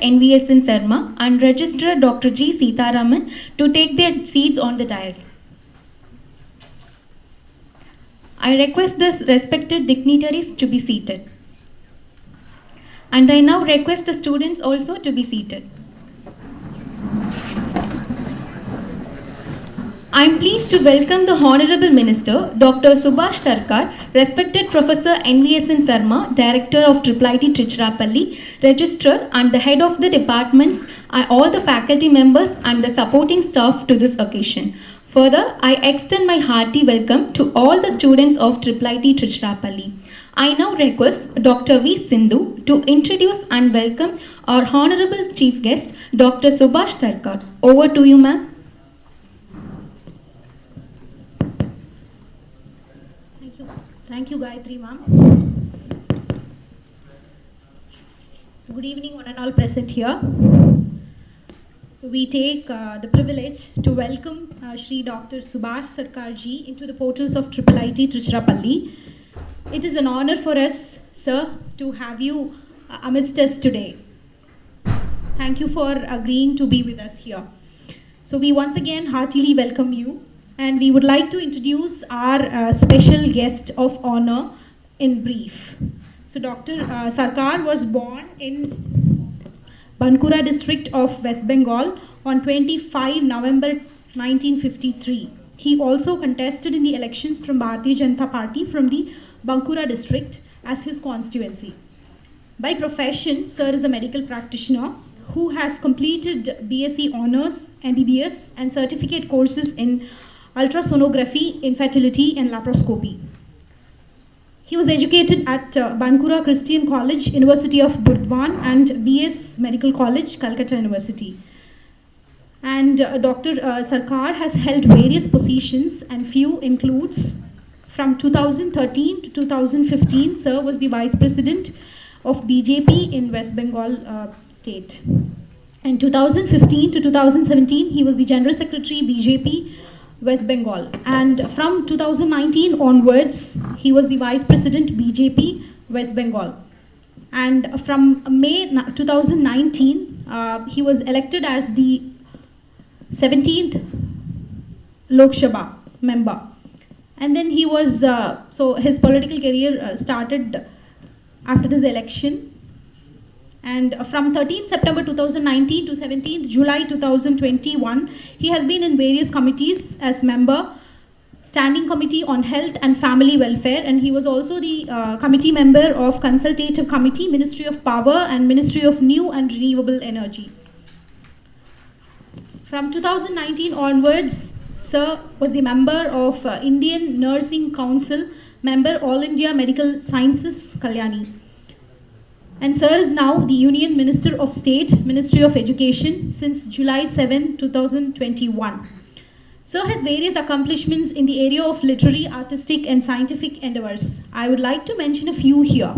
NVSN Sarma and Registrar Dr. G. Sitaraman to take their seats on the dais. I request the respected dignitaries to be seated. And I now request the students also to be seated. I am pleased to welcome the Honorable Minister, Dr. Subhas Sarkar, respected Professor NVSN Sarma, Director of IIIT Tiruchirappalli, Registrar and the Head of the Departments, and all the faculty members and the supporting staff to this occasion. Further, I extend my hearty welcome to all the students of IIIT Tiruchirappalli. I now request Dr. V. Sindhu to introduce and welcome our Honorable Chief Guest, Dr. Subhas Sarkar. Over to you, ma'am. Thank you, Gayatri ma'am. Good evening, one and all present here. So we take the privilege to welcome Shri Dr. Subhas Sarkar ji into the portals of IIIT Tiruchirappalli. It is an honor for us, sir, to have you amidst us today. Thank you for agreeing to be with us here. So we once again heartily welcome you. And we would like to introduce our special guest of honor in brief. So Dr. Sarkar was born in Bankura district of West Bengal on 25 November 1953. He also contested in the elections from Bharatiya Janata Party from the Bankura district as his constituency. By profession, sir is a medical practitioner who has completed BSc Honours, MBBS and certificate courses in ultrasonography, infertility and laparoscopy. He was educated at Bankura Christian College, University of Burdwan and BS Medical College, Calcutta University. And Dr. Sarkar has held various positions and few includes from 2013 to 2015, sir was the Vice President of BJP in West Bengal state. In 2015 to 2017, he was the General Secretary BJP West Bengal, and from 2019 onwards he was the Vice President BJP West Bengal, and from May 2019 he was elected as the 17th Lok Sabha member, and then he was so his political career started after this election. And from 13th September 2019 to 17th July 2021, he has been in various committees as member, Standing Committee on Health and Family Welfare, and he was also the committee member of Consultative Committee, Ministry of Power and Ministry of New and Renewable Energy. From 2019 onwards, sir was the member of Indian Nursing Council, member All India Medical Sciences, Kalyani. And sir is now the Union Minister of State, Ministry of Education since July 7, 2021. Sir has various accomplishments in the area of literary, artistic, and scientific endeavors. I would like to mention a few here.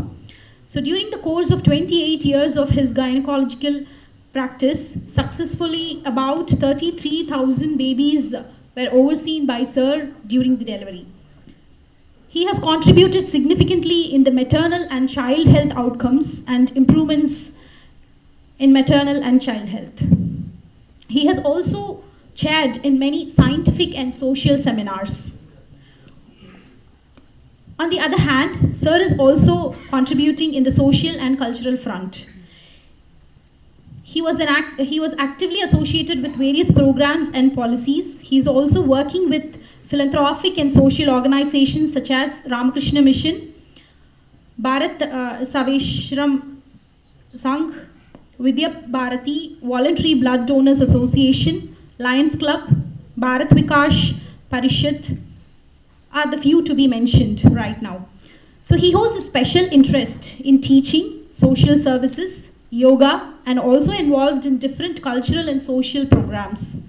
So, during the course of 28 years of his gynecological practice, successfully about 33,000 babies were overseen by Sir during the delivery. He has contributed significantly in the maternal and child health outcomes and improvements in maternal and child health. He has also chaired in many scientific and social seminars. On the other hand, Sir is also contributing in the social and cultural front. He was actively associated with various programs and policies. He is also working with philanthropic and social organizations such as Ramakrishna Mission, Bharat Saveshram Sangh, Vidya Bharati, Voluntary Blood Donors Association, Lions Club, Bharat Vikash Parishad are the few to be mentioned right now. So he holds a special interest in teaching, social services, yoga, and also involved in different cultural and social programs.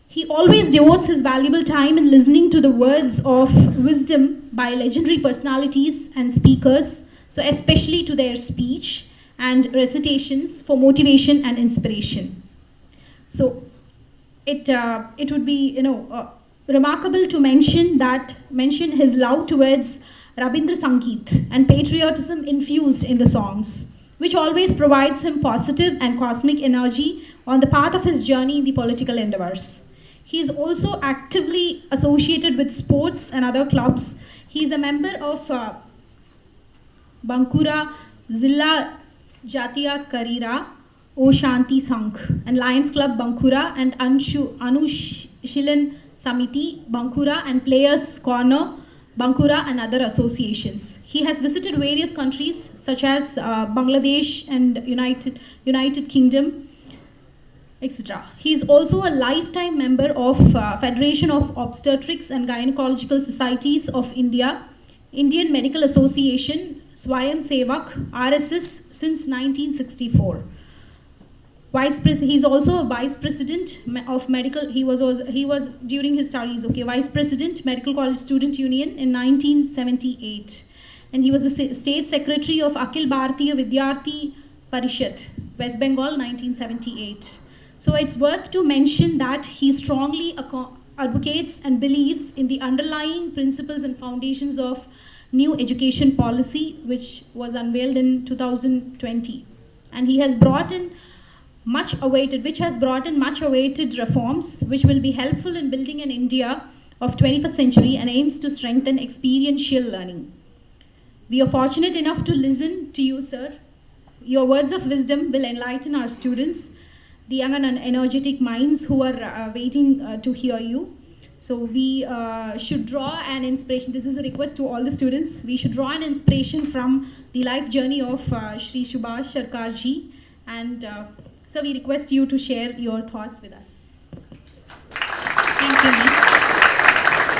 He always devotes his valuable time in listening to the words of wisdom by legendary personalities and speakers, so especially to their speech and recitations for motivation and inspiration. So it would be remarkable to mention his love towards Rabindra Sangeet and patriotism infused in the songs, which always provides him positive and cosmic energy on the path of his journey in the political endeavors. He is also actively associated with sports and other clubs. He is a member of Bankura Zilla Jatiya Karira O Shanti Sangh and Lions Club Bankura and Anushilin Samiti Bankura and Players Corner Bankura and other associations. He has visited various countries such as Bangladesh and United Kingdom, etc. He is also a lifetime member of Federation of Obstetrics and Gynecological Societies of India, Indian Medical Association, Swayam Sevak, RSS since 1964. He is also a vice president of medical. He was during his studies. Vice president Medical College Student Union in 1978, and he was the state secretary of Akhil Bharatiya Vidyarthi Parishad, West Bengal, 1978. So it's worth to mention that he strongly advocates and believes in the underlying principles and foundations of new education policy, which was unveiled in 2020, and he has brought in much awaited reforms which will be helpful in building an India of 21st century and aims to strengthen experiential learning. We are fortunate enough to listen to you, sir. Your words of wisdom will enlighten our students, the young and energetic minds who are waiting to hear you. So we should draw an inspiration. This is a request to all the students. We should draw an inspiration from the life journey of Shri Subhas Sarkar ji, and so we request you to share your thoughts with us. Thank you, ma'am.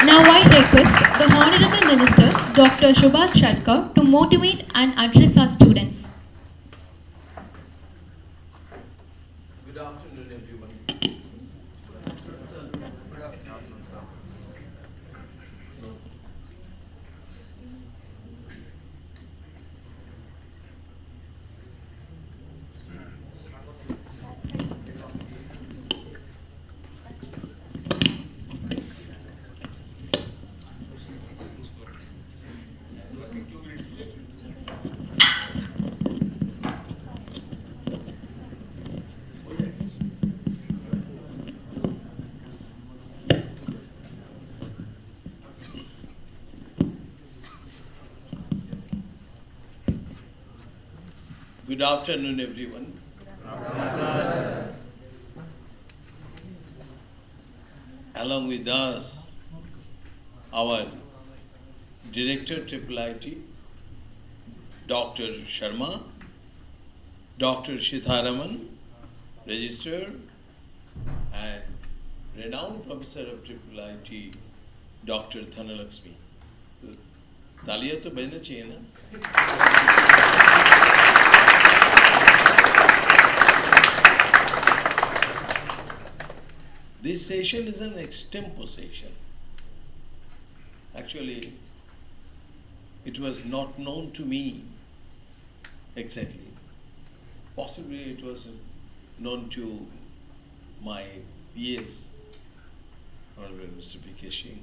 Now I request the Honorable Minister, Dr. Subhas Sarkar, to motivate and address our students. Good afternoon, everyone. Good afternoon, everyone. Along with us, our Director IIIT, Dr. Sharma, Dr. Shitharaman, Registrar, and renowned Professor of IIIT, Dr. Dhanalakshmi. तालियां तो बजना चाहिए ना? This session is an extempo session. Actually, it was not known to me exactly. Possibly it was known to my PS, Honorable Mr. P.K. Singh.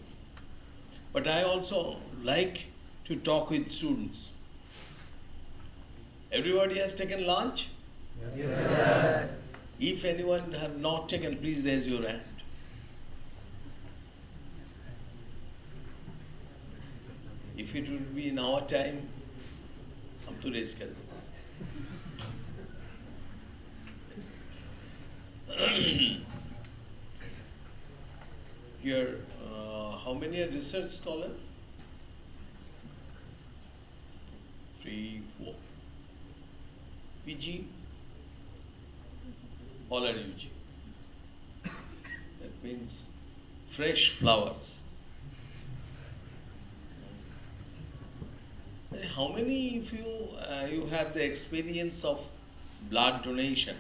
But I also like to talk with students. Everybody has taken lunch? Yes. If anyone have not taken, please raise your hand. If it will be in our time, हम तो raise कर देंगे. Here, how many are research scholar? 3, 4. PG? Already PG. That means fresh flowers. How many of you have the experience of blood donation?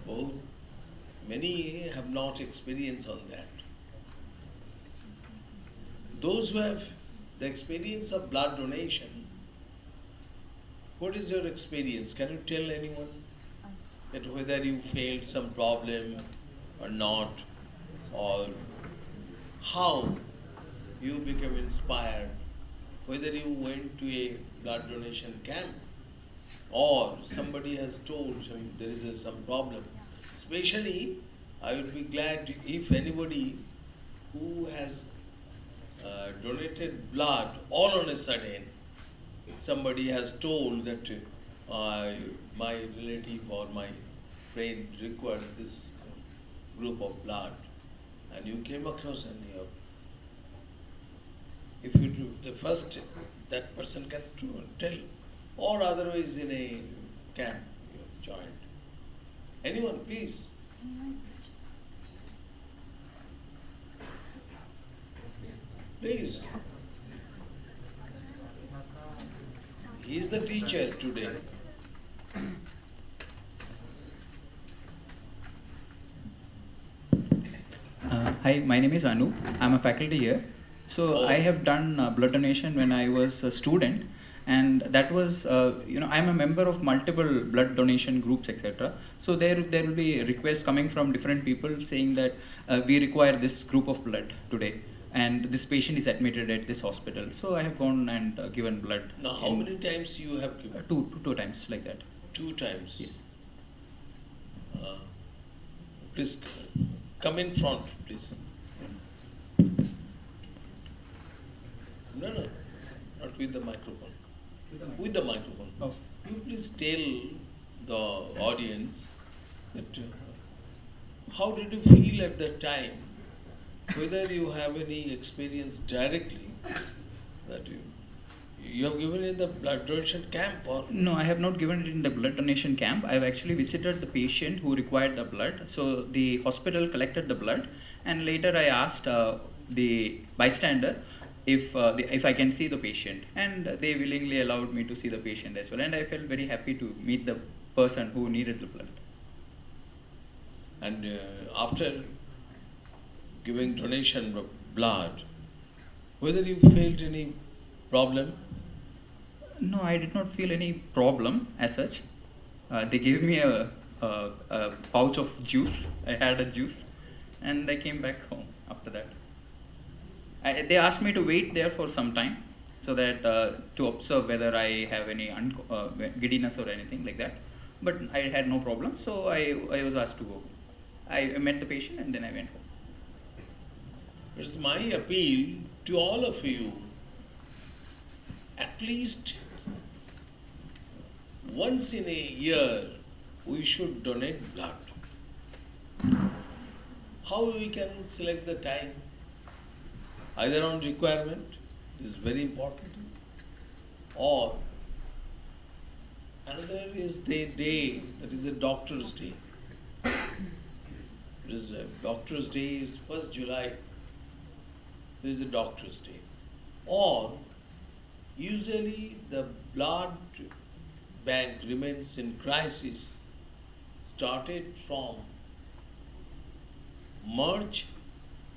Oh, many have not experience on that. Those who have the experience of blood donation, what is your experience? Can you tell anyone that whether you failed some problem or not, or how you became inspired, whether you went to a blood donation camp or somebody has told there is some problem. Especially, I would be glad if anybody who has donated blood all on a sudden, somebody has told that my relative or my friend requires this group of blood, and you came across and if you do the first, that person can tell, or otherwise in a camp you joined. Anyone, please. Please. He is the teacher today. Hi, my name is Anu. I'm a faculty here. So I have done blood donation when I was a student, and that was, I'm a member of multiple blood donation groups, etc. So there will be requests coming from different people saying that we require this group of blood today, and this patient is admitted at this hospital. So I have gone and given blood. Now, how many times you have given? Two times like that. 2 times. Yes. Please come in front, please. No, not with the microphone. With the microphone. Oh. You please tell the audience that how did you feel at that time? Whether you have any experience directly that you have given in the blood donation camp or? No, I have not given it in the blood donation camp. I have actually visited the patient who required the blood. So the hospital collected the blood, and later I asked the bystander if I can see the patient, and they willingly allowed me to see the patient as well. And I felt very happy to meet the person who needed the blood. And after giving donation of blood, whether you felt any problem? No, I did not feel any problem as such. They gave me a pouch of juice. I had a juice, and I came back home after that. They asked me to wait there for some time, so that to observe whether I have any giddiness or anything like that. But I had no problem, so I was asked to go. I met the patient and then I went home. It's my appeal to all of you. At least once in a year, we should donate blood. How we can select the time? Either on requirement, is very important, or another is the day, that is a doctor's day. Doctor's day is 1st July. This is the doctor's day. Or usually the blood bank remains in crisis started from March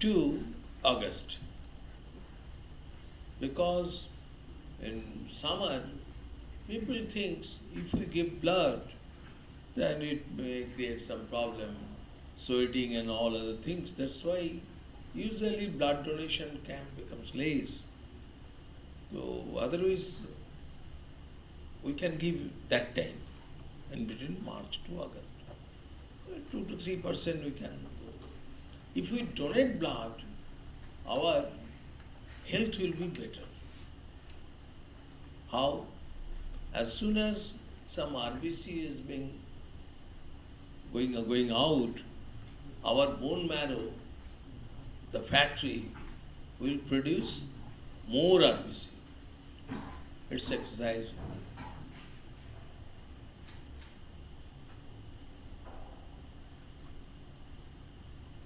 to August. Because in summer, people think if we give blood, then it may create some problem, sweating and all other things. That's why usually blood donation camp becomes less. So otherwise, we can give that time, in between March to August. 2 to 3% we can. If we donate blood, our health will be better. How? As soon as some RBC is being going out, our bone marrow, the factory, will produce more RBC. It's exercise.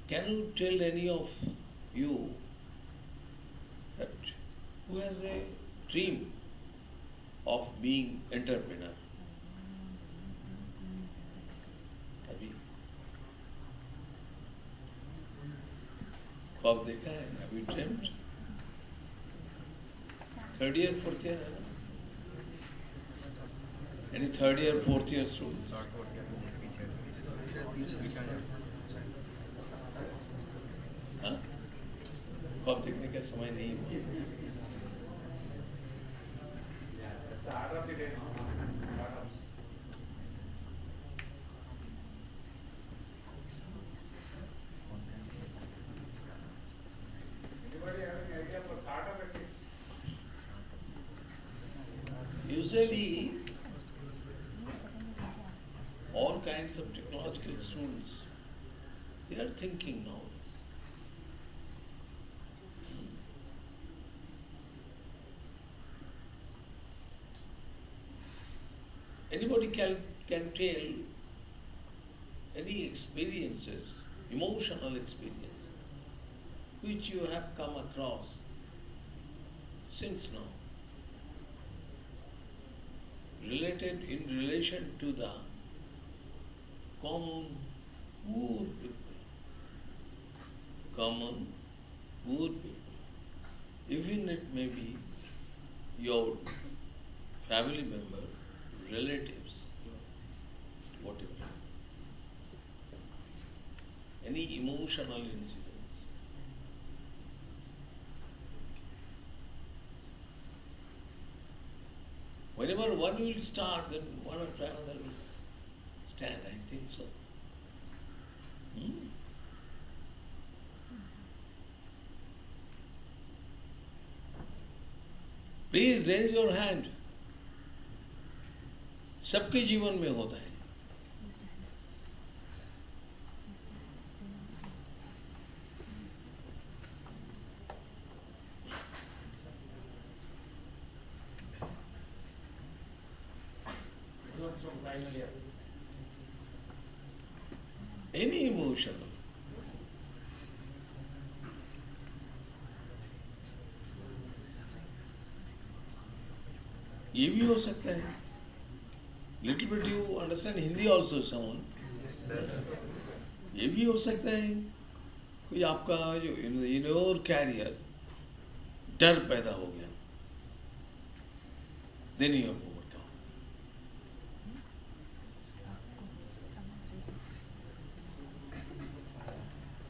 Can you tell any of you that who has a dream of being entrepreneur? अभी ख्वाब देखा है? Have you dreamt? Third year, fourth year है ना? Any third year, fourth year students? हाँ? ख्वाब देखने का समय नहीं हुआ. Usually, all kinds of technological students, they are thinking nowadays. Anybody can tell any experiences, emotional experience, which you have come across since now, related in relation to the common poor people. Common poor people. Even it may be your family member, relatives, whatever. Any emotional incidents. Whenever one will start, then one after another will stand. I think so. Please raise your hand. सबके जीवन में होता है. Any emotion. ये भी हो सकता है. Little bit you understand Hindi also, someone. ये भी हो सकता है कोई आपका जो in your career डर पैदा हो गया. Then you have to overcome.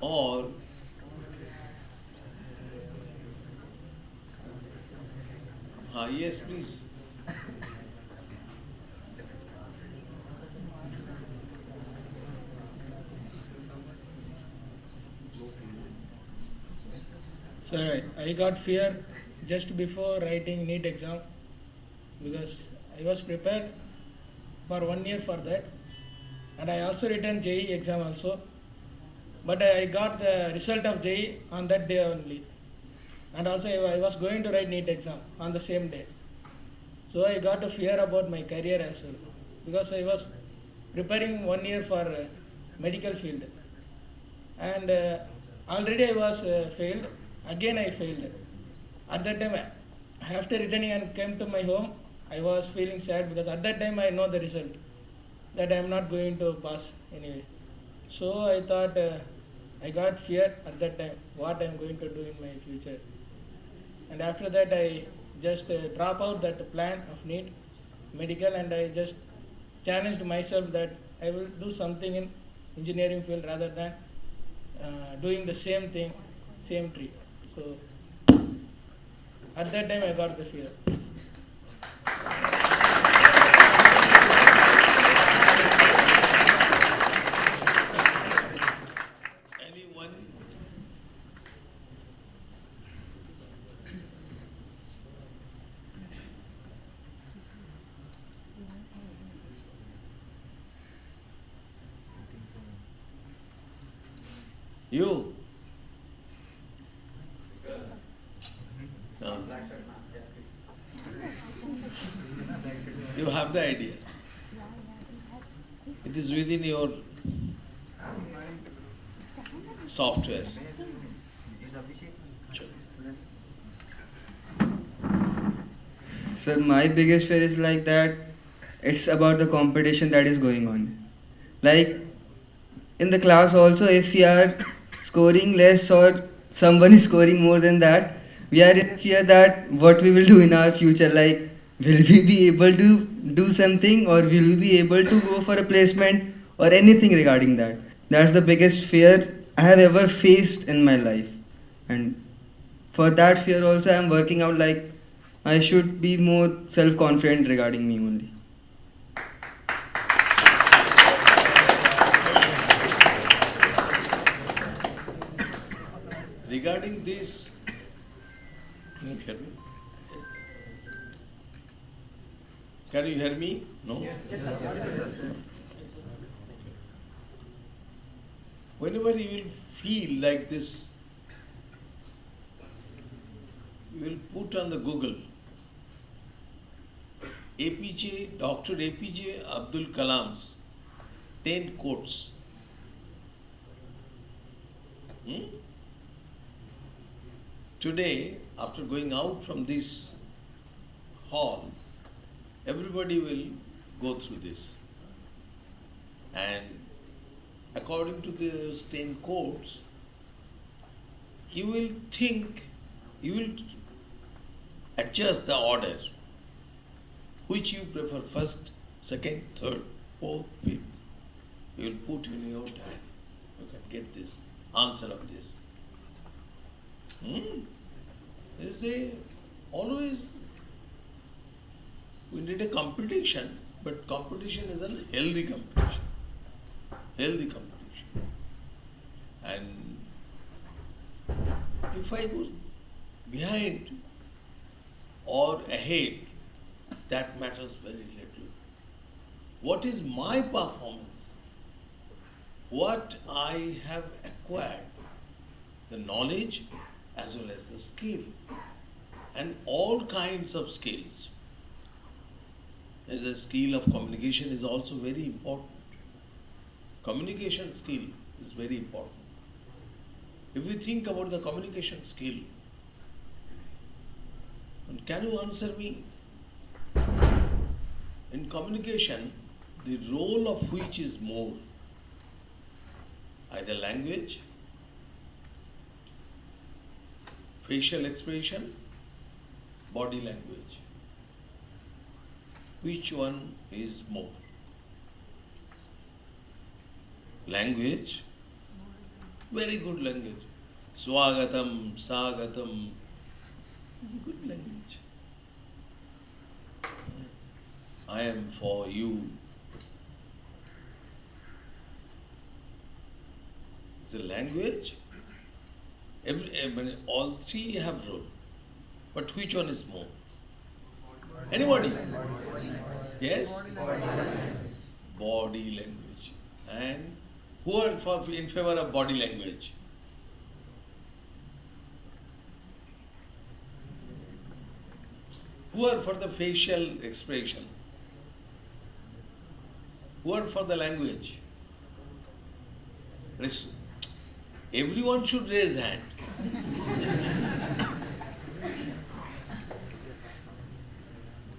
Or yes, please. Sir, I got fear just before writing NEET exam because I was prepared for 1 year for that, and I also written JEE exam also, but I got the result of JEE on that day only, and also I was going to write NEET exam on the same day. So I got a fear about my career as well because I was preparing 1 year for medical field, and already I was failed, Again I failed. At that time, after returning and came to my home, I was feeling sad because at that time I know the result, that I am not going to pass anyway. So I thought, I got fear at that time, what I am going to do in my future. And after that I just drop out that plan of NEET medical, and I just challenged myself that I will do something in engineering field rather than doing the same thing, same tree. So at that time I got the fear. Anyone? You? No. You have the idea. It is within your software. Sure. Sir, my biggest fear is like that it's about the competition that is going on. Like in the class also, if we are scoring less or someone is scoring more than that, we are in fear that what we will do in our future. Like, will we be able to do something, or will we be able to go for a placement or anything regarding that? That's the biggest fear I have ever faced in my life. And for that fear also, I am working out like I should be more self-confident regarding me only. Regarding this, can you hear me? Can you hear me? No? Whenever you will feel like this, you will put on the Google Dr. APJ Abdul Kalam's 10 quotes. Today, after going out from this hall, everybody will go through this. And according to those 10 quotes, you will think, you will adjust the order. Which you prefer, first, second, third, fourth, fifth. You will put in your diary. You can get this answer of this. They say always we need a competition, but competition is a healthy competition. Healthy competition. And if I go behind or ahead, that matters very little. What is my performance? What I have acquired, the knowledge as well as the skill, and all kinds of skills. As a skill of communication is also very important. Communication skill is very important. If you think about the communication skill, and can you answer me? In communication, the role of which is more? Either language, facial expression, body language. Which one is more? Language, very good language. Swagatam, Sagatam is a good language. I am for you. The language, all three have role. But which one is more? Anybody? Yes? Body language. And who are in favor of body language? Who are for the facial expression? Who are for the language? Everyone should raise hand.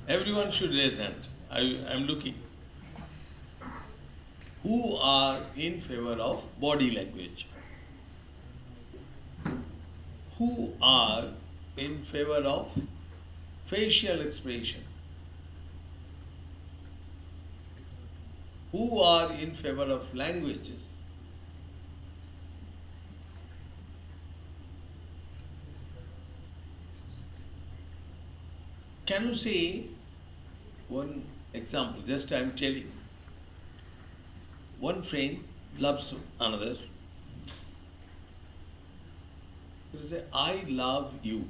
Everyone should raise hand. I'm looking. Who are in favor of body language? Who are in favor of facial expression? Who are in favor of languages? Can you say one example? Just I am telling. One friend loves another. You say, I love you.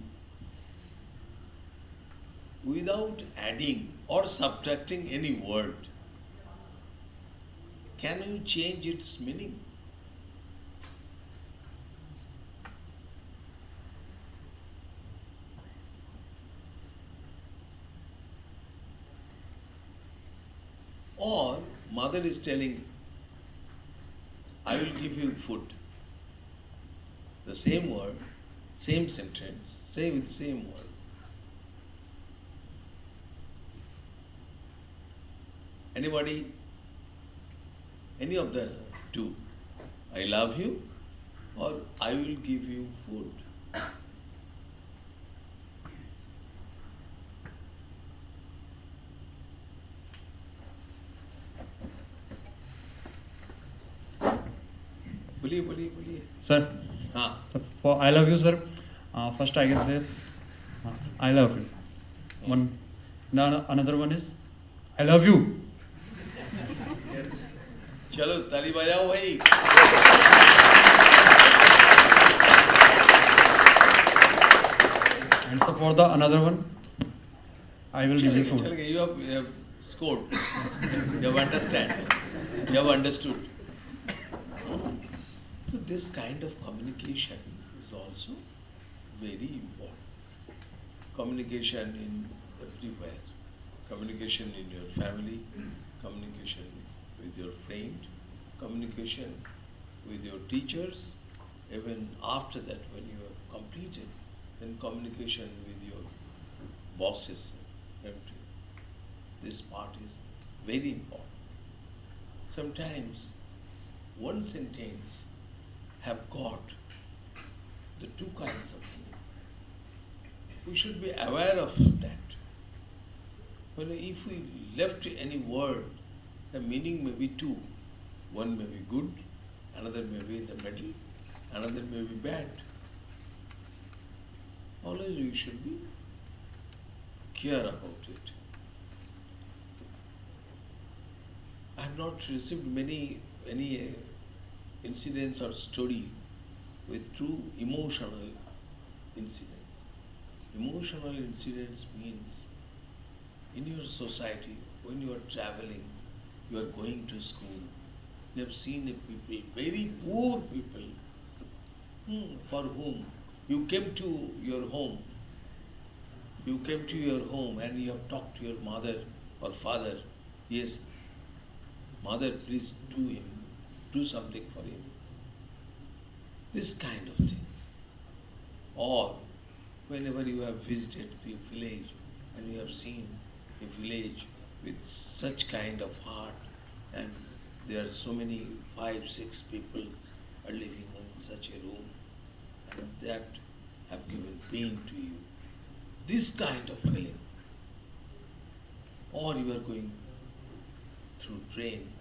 Without adding or subtracting any word. Can you change its meaning? Or mother is telling, I will give you food. The same word, same sentence, say with same word. Anybody? Any of the two? I love you or I will give you food. बोलिए Sir, हाँ so for I love you, sir. First I can say I love you. Another one is I love you. चलो ताली बजाओ भाई. And so for the another one, I will give you food. चलेगा. You have scored. You have understand. You have understood. So this kind of communication is also very important. Communication in everywhere. Communication in your family. Communication with your friend. Communication with your teachers. Even after that, when you have completed, then communication with your bosses. Everything. This part is very important. Sometimes one sentence have got the two kinds of meaning. We should be aware of that. Well, if we left any word, the meaning may be two. One may be good, another may be in the middle, another may be bad. Always we should be care about it. I have not received any incidents or story with true emotional incident. Emotional incidents means in your society, when you are traveling, you are going to school, you have seen a people, very poor people, for whom you came to your home. You came to your home and you have talked to your mother or father. Yes, mother, please do something for him. This kind of thing. Or whenever you have visited a village and you have seen a village with such kind of heart and there are so many 5-6 people are living in such a room and that have given pain to you. This kind of feeling. Or you are going through train.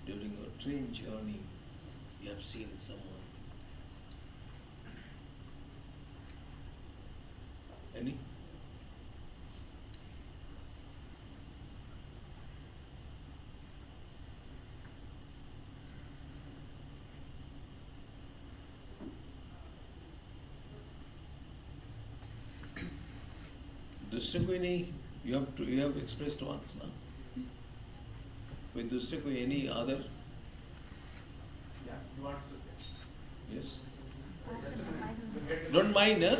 During your train journey, you have seen someone. Any? दूसरे कोई नहीं. You have expressed once ना. कोई दूसरे कोई any other? Yeah, he wants to say. Yes. Don't mind, huh?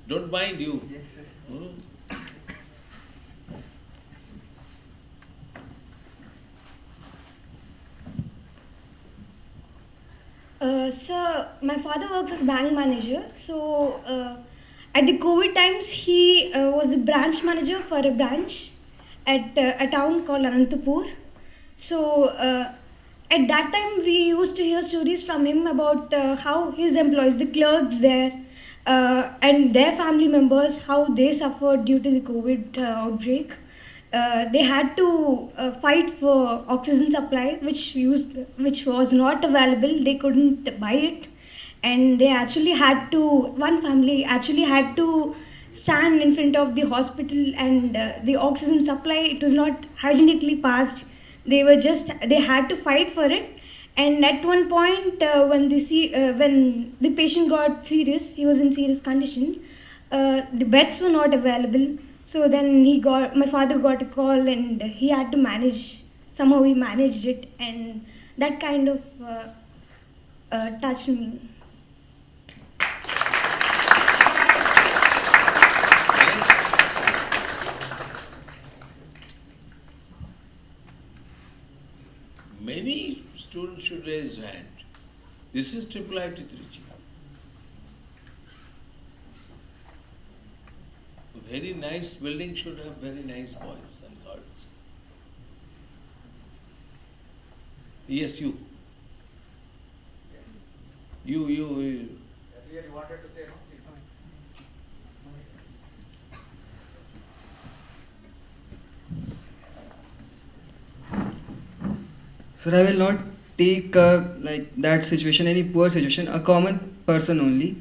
Don't mind you. Yes, sir. Hmm? Sir, my father works as bank manager, so At the COVID times, he was the branch manager for a branch at a town called Anantapur. So at that time, we used to hear stories from him about how his employees, the clerks there, and their family members, how they suffered due to the COVID outbreak. They had to fight for oxygen supply, which was not available. They couldn't buy it, and they actually had to. One family actually had to stand in front of the hospital, and the oxygen supply, it was not hygienically passed. They had to fight for it. And at one point, when the patient got serious, he was in serious condition. The beds were not available. So then my father got a call, and he had to manage. Somehow he managed it, and that kind of touched me. Many students should raise hand. This is IIIT Tiruchirappalli. A very nice building should have very nice boys and girls. Yes, you. You. Earlier you wanted to say no? Sir, I will not take like that situation, any poor situation, a common person only.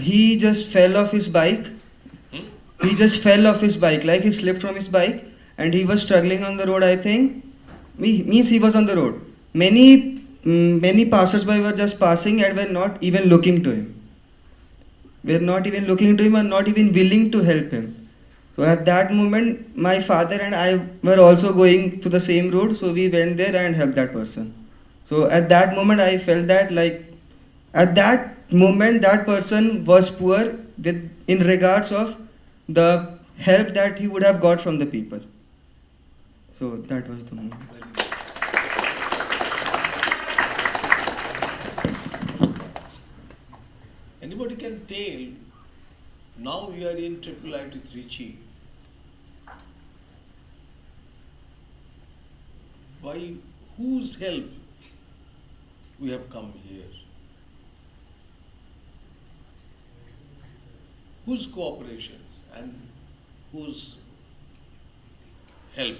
He just fell off his bike. He just fell off his bike, like he slipped from his bike, and he was struggling on the road. I think means he was on the road. Many passers-by were just passing and were not even looking to him. Were not even looking to him and not even willing to help him. So at that moment, my father and I were also going to the same road, so we went there and helped that person. So at that moment, I felt that at that moment, that person was poor in regards of the help that he would have got from the people. So that was the moment. Anybody can tell, now we are in IIIT Trichy. By whose help we have come here? Whose cooperations and whose help?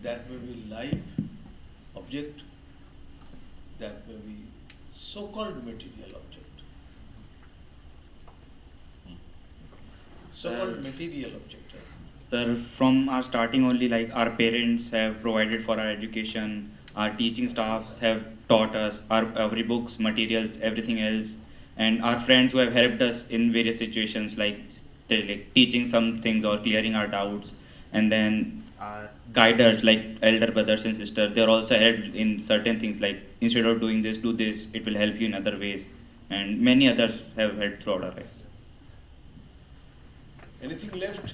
That may be live object, that may be so-called material object. So-called material object. Sir, from our starting only, like our parents have provided for our education, our teaching staff have taught us, our every books, materials, everything else, and our friends who have helped us in various situations, like teaching some things or clearing our doubts, and then our guiders, like elder brothers and sisters, they are also helped in certain things, like instead of doing this, do this, it will help you in other ways, and many others have helped throughout our lives. Anything left?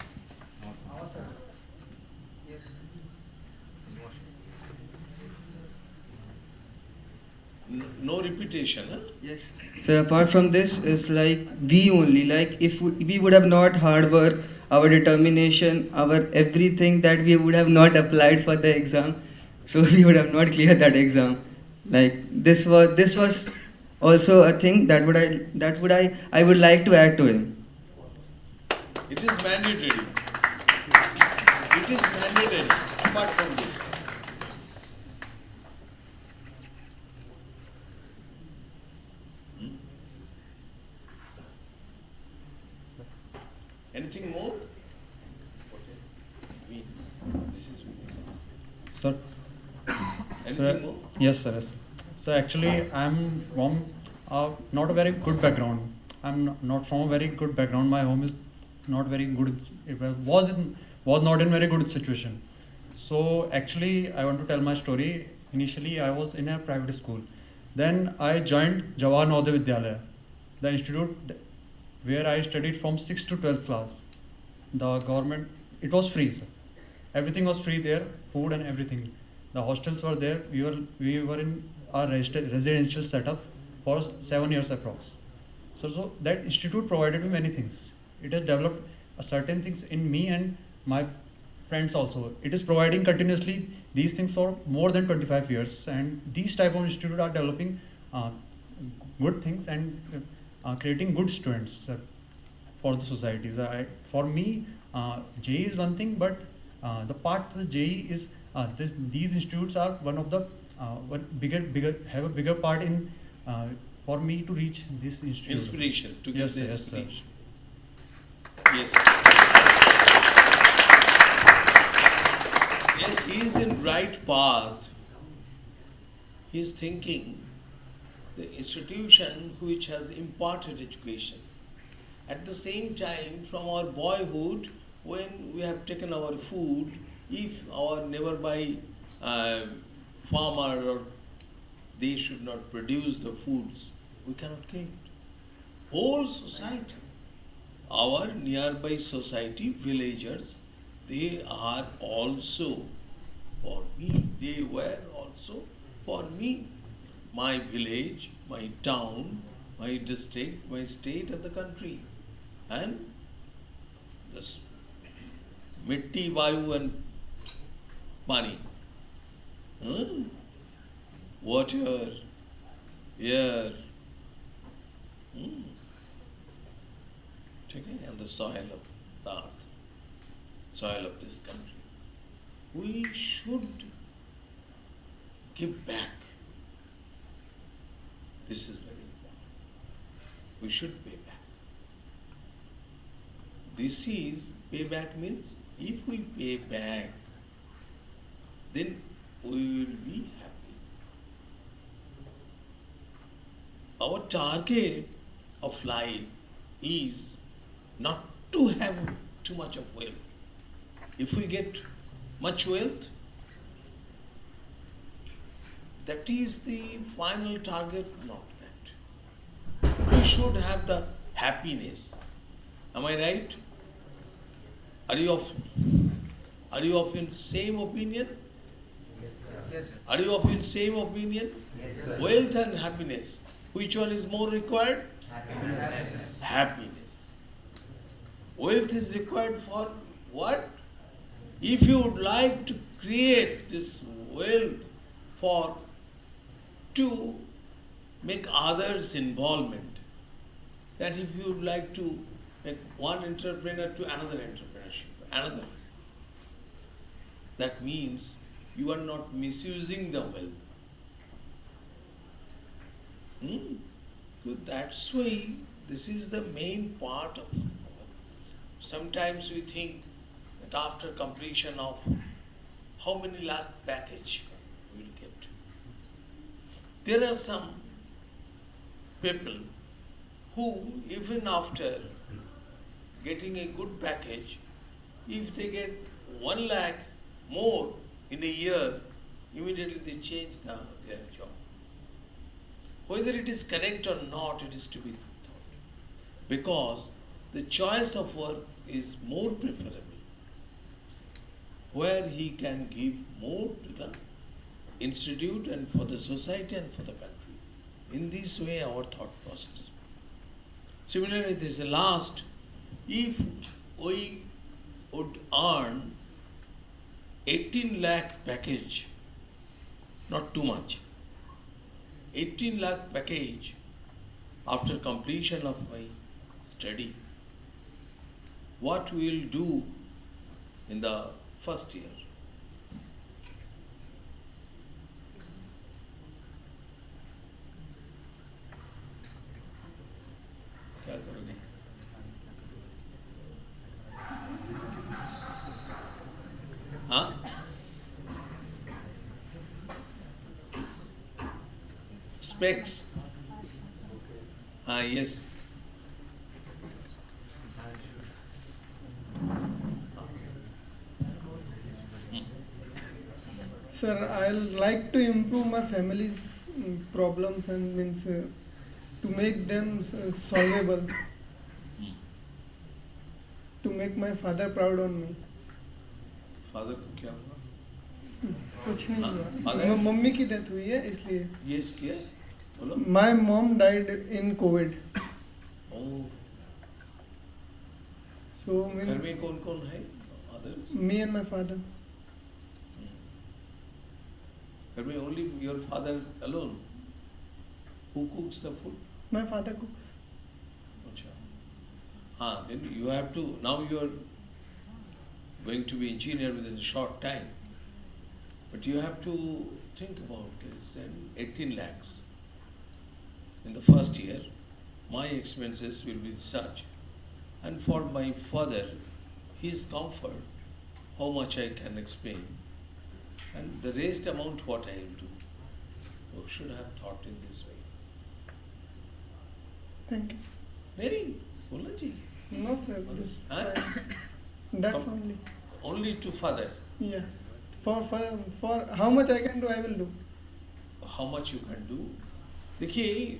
No repetition, huh? Yes. So apart from this, is like we only, like if we would have not hard work, our determination, our everything, that we would have not applied for the exam, so we would have not cleared that exam. Like this was also a thing that I would like to add to him. It is mandatory. It is mandatory apart from this. Anything more? This is Sir. anything more? Yes, sir. Yes. So actually, I'm from not a very good background. I'm not from a very good background. My home is not very good. It was not in very good situation. So actually, I want to tell my story. Initially, I was in a private school. Then I joined Jawahar Navodaya Vidyalaya, the institute where I studied from 6th to 12th class. The government, it was free, sir. Everything was free there, food and everything. The hostels were there. We were in our residential setup, for 7 years approx. So that institute provided me many things. It has developed certain things in me and my friends also. It is providing continuously these things for more than 25 years, and these type of institute are developing good things and creating good students for the societies. For me, JE is one thing, but the part of the JE is these institutes are one of the have a bigger part in for me to reach this institute. Inspiration, to give Yes, the yes, sir. inspiration. Yes. Yes, he is in right path. He is thinking the institution which has imparted education. At the same time, from our boyhood, when we have taken our food, if our nearby farmer or they should not produce the foods, we cannot get. Whole society, our nearby society, villagers, they are also for me. They were also for me. My village, my town, my district, my state and the country. And this mitti, vayu and pani. Water, air, okay, and the soil of the earth, soil of this country. We should give back. This is very important. We should pay back. This is, payback means, if we pay back, then we will be happy. Our target of life is not to have too much of wealth. If we get much wealth, that is the final target, not that. We should have the happiness. Am I right? Are you of in same opinion? Yes. Are you of in same opinion? Yes. Wealth and happiness. Which one is more required? Happiness. Happiness. Wealth is required for what? If you would like to create this wealth for to make others involvement, that if you would like to make one entrepreneur to another entrepreneurship, that means you are not misusing the wealth. So that's why this is the main part of. Sometimes we think that after completion of how many lakh package we will get. There are some people who even after getting a good package, if they get 1 lakh more in a year, immediately they change their job. Whether it is correct or not, it is to be thought. Because the choice of work is more preferable, where he can give more to the institute and for the society and for the country. In this way, our thought process. Similarly, this is the last. If we would earn 18 lakh package, not too much, 18 lakh package after completion of my study, what we will do in the first year? क्या करोगे? हाँ? Specs. Yes. Sir, I'll like to improve my family's problems and means to make them solvable. To make my father proud on me. Father को क्या हुआ? कुछ नहीं हाँ, हुआ father? मम्मी की डेथ हुई है इसलिए Yes, किया? बोलो. My mom died in COVID. Oh, So घर में कौन कौन है? Others? me and my father. घर में only your father alone. Who cooks the food? My father cooks. अच्छा. हाँ, then you have to, now you are going to be engineer within a short time. But you have to think about this, and 18 lakhs. In the first year, my expenses will be such. And for my father, his comfort, how much I can explain. And the rest amount what I will do. You should have thought in this way. Thank you. Very, बोला जी. No sir, this Huh? that's Come. only. Only to father. Yeah. For how much I can do, I will do. How much you can do. देखिए,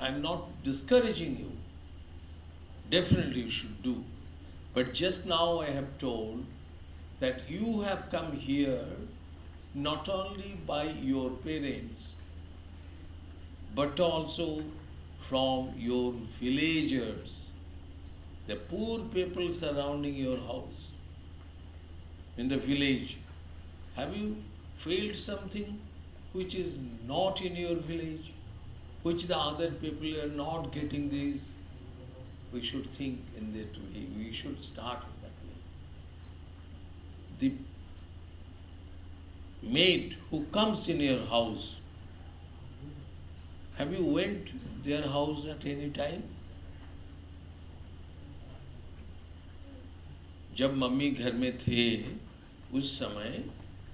I am not discouraging you. Definitely you should do. But just now I have told that you have come here not only by your parents, but also from your villagers, the poor people surrounding your house. In the village, have you failed something which is not in your village, which the other people are not getting this? We should think in that way. We should start in that way. The maid who comes in your house, have you went their house at any time? जब mummy घर में थे उस समय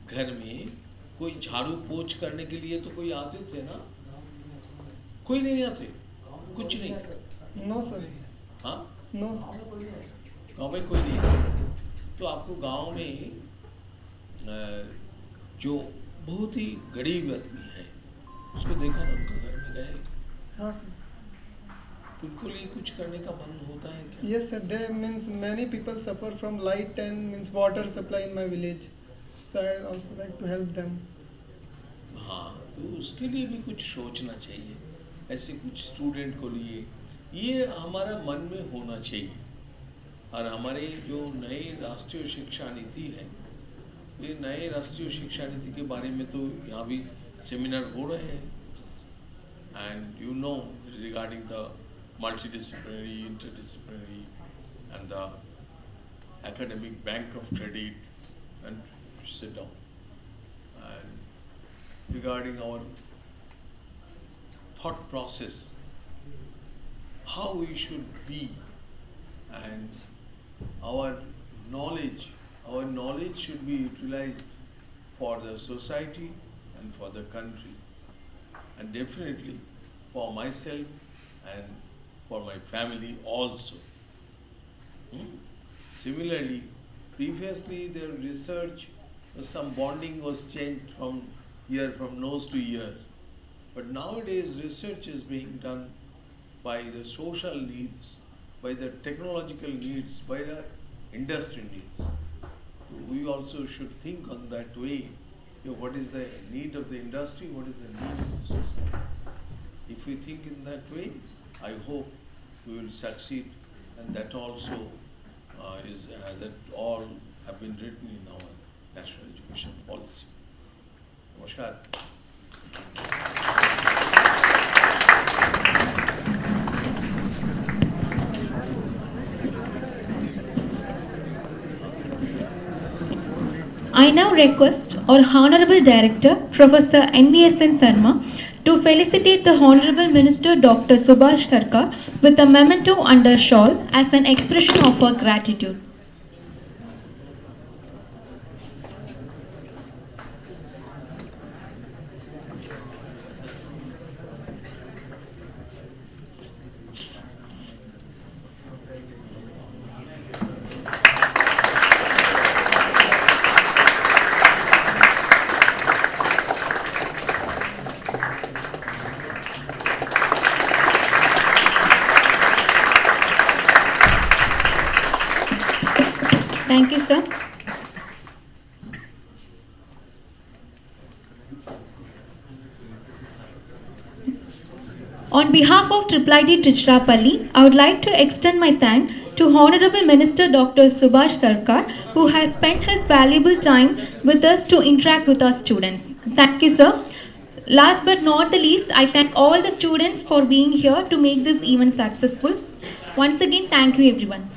घर में कोई झाड़ू पोंछ करने के लिए तो कोई आते थे ना? कोई नहीं आते, कुछ नहीं. No sir. हाँ, No sir. गाँव में कोई नहीं आता. तो आपको गाँव में जो बहुत ही गरीब आदमी है उसको देखा ना, उनका घर में गए हाँ sir. तो उनको लिए कुछ करने का मन होता है क्या? Yes sir. There means many people suffer from light and means water supply in my village. So I also like to help them. हाँ, तो उसके लिए भी कुछ सोचना चाहिए. ऐसे कुछ स्टूडेंट को लिए ये हमारा मन में होना चाहिए. और हमारे जो नई राष्ट्रीय शिक्षा नीति है, ये नए राष्ट्रीय शिक्षा नीति के बारे में तो यहाँ भी सेमिनार हो रहे हैं. And you know regarding the multidisciplinary, interdisciplinary, and the academic bank of credit, and sit down. And regarding our thought process, how we should be, and our knowledge should be utilized for the society and for the country, and definitely for myself and for my family also. Similarly, previously the research, some bonding was changed from nose to ear. But nowadays research is being done by the social needs, by the technological needs, by the industry needs. We also should think on that way. What is the need of the industry? What is the need of the society? If we think in that way, I hope we will succeed, and that also that all have been written in our national education policy. Namaskar. I now request our Honorable Director, Professor NVSN Sarma, to felicitate the Honorable Minister Dr. Subhas Sarkar with a memento under shawl as an expression of our gratitude. Thank you, sir. On behalf of IIIT Tiruchirappalli, I would like to extend my thanks to Honorable Minister Dr. Subhas Sarkar, who has spent his valuable time with us to interact with our students. Thank you, sir. Last but not the least, I thank all the students for being here to make this event successful. Once again, thank you everyone.